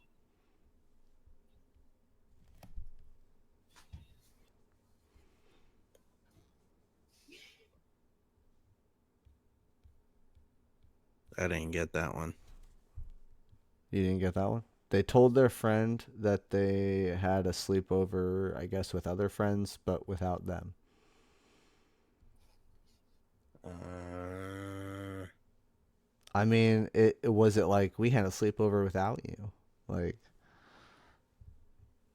I didn't get that one. You didn't get that one? They told their friend that they had a sleepover, I guess, with other friends, but without them. I mean, it was it like we had a sleepover without you, like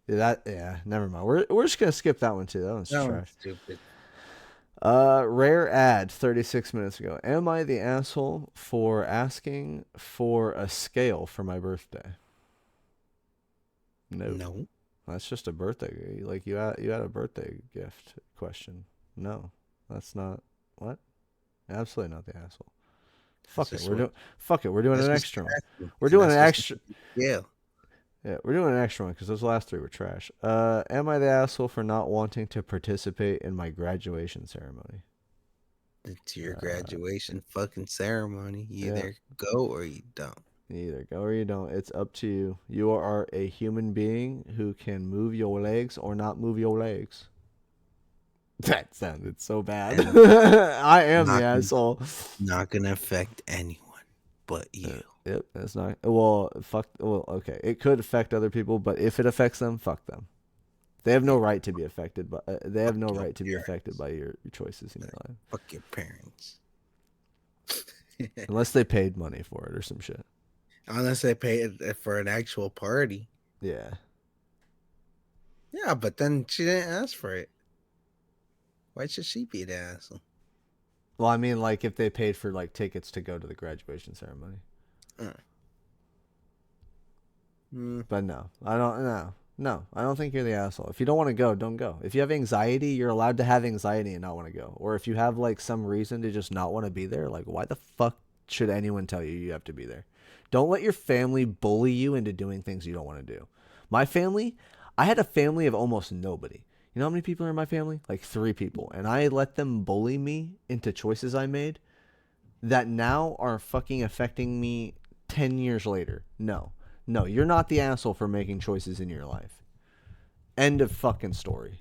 that. Yeah, never mind. We're just gonna skip that one too. That one's trash. Stupid. Rare ad 36 minutes ago. Am I the asshole for asking for a scale for my birthday? No. That's just a birthday. Like you had a birthday gift question. No, that's not. What? Absolutely not the asshole. Fuck it. We're doing an extra one. We're doing an extra. Yeah. Yeah, we're doing an extra one because those last three were trash. Am I the asshole for not wanting to participate in my graduation ceremony? It's your graduation fucking ceremony. You either go or you don't. You either go or you don't. It's up to you. You are a human being who can move your legs or not move your legs. That sounded so bad. I am the asshole. Not gonna affect anyone but you. Yep, that's not. Well, fuck. Well, okay. It could affect other people, but if it affects them, fuck them. They have no right to be affected, but they have no right to be affected by your choices in your life. Fuck your parents. Unless they paid money for it or some shit. Unless they pay it for an actual party. Yeah. Yeah, but then she didn't ask for it. Why should she be the asshole? Well, I mean, like, if they paid for, like, tickets to go to the graduation ceremony. But no, I don't, no, I don't think you're the asshole. If you don't want to go, don't go. If you have anxiety, you're allowed to have anxiety and not want to go. Or if you have, like, some reason to just not want to be there, like, why the fuck should anyone tell you you have to be there? Don't let your family bully you into doing things you don't want to do. My family, I had a family of almost nobody. You know how many people are in my family? Like 3 people. And I let them bully me into choices I made that now are fucking affecting me 10 years later. No, you're not the asshole for making choices in your life. End of fucking story.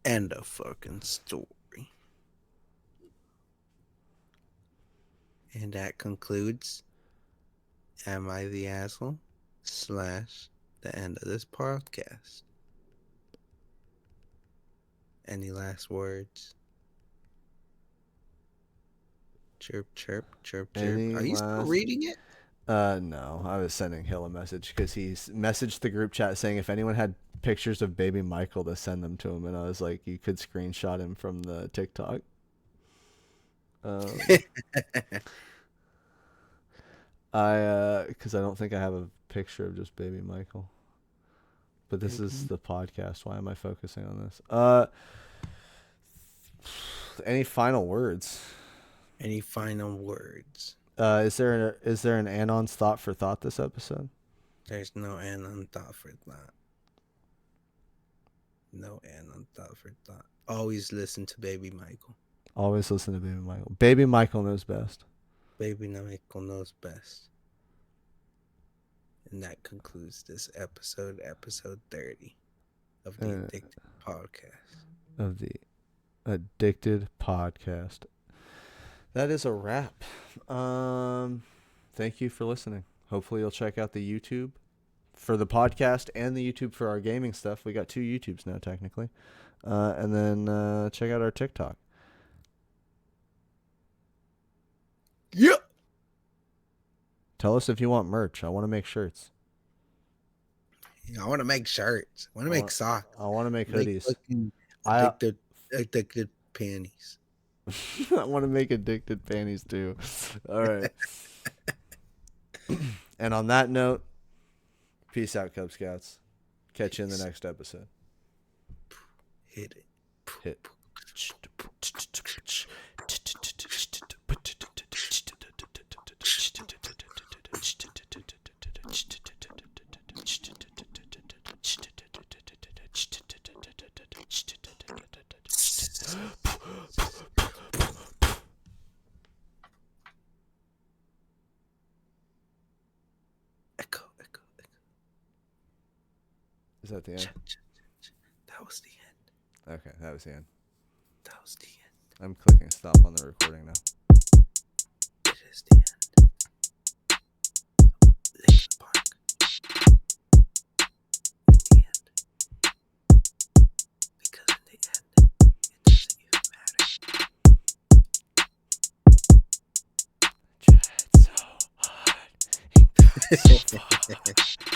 End of fucking story. And that concludes Am I the Asshole? / the end of this podcast. Any last words? Chirp, chirp, chirp, chirp. Any Are you still last- reading it? No, I was sending Hill a message because he's messaged the group chat saying if anyone had pictures of baby Michael to send them to him, and I was like, you could screenshot him from the TikTok. Because I don't think I have a picture of just baby Michael. But this is the podcast. Why am I focusing on this? Any final words? Any final words? Is there an Anon's thought for thought this episode? There's no Anon thought for thought. No Anon thought for thought. Always listen to baby Michael. Always listen to baby Michael. Baby Michael knows best. Baby Michael knows best. And that concludes this episode 30 of the ADickDid podcast. Of the ADickDid podcast. That is a wrap. Thank you for listening. Hopefully you'll check out the YouTube for the podcast and the YouTube for our gaming stuff. We got 2 YouTubes now, technically. And then check out our TikTok. Yep. Tell us if you want merch. I want to make shirts. I want to make shirts. I want to make socks. I want to make hoodies. Addicted panties. I want to make addicted panties too. All right. And on that note, peace out, Cub Scouts. Catch you in the next episode. Hit it. Hit. Echo. Is that the end? That was the end. Okay, that was the end. That was the end. I'm clicking stop on the recording now. It is the end. Linkin Park. In the end. Because in the end, it doesn't even matter. Tried so hard and got so far.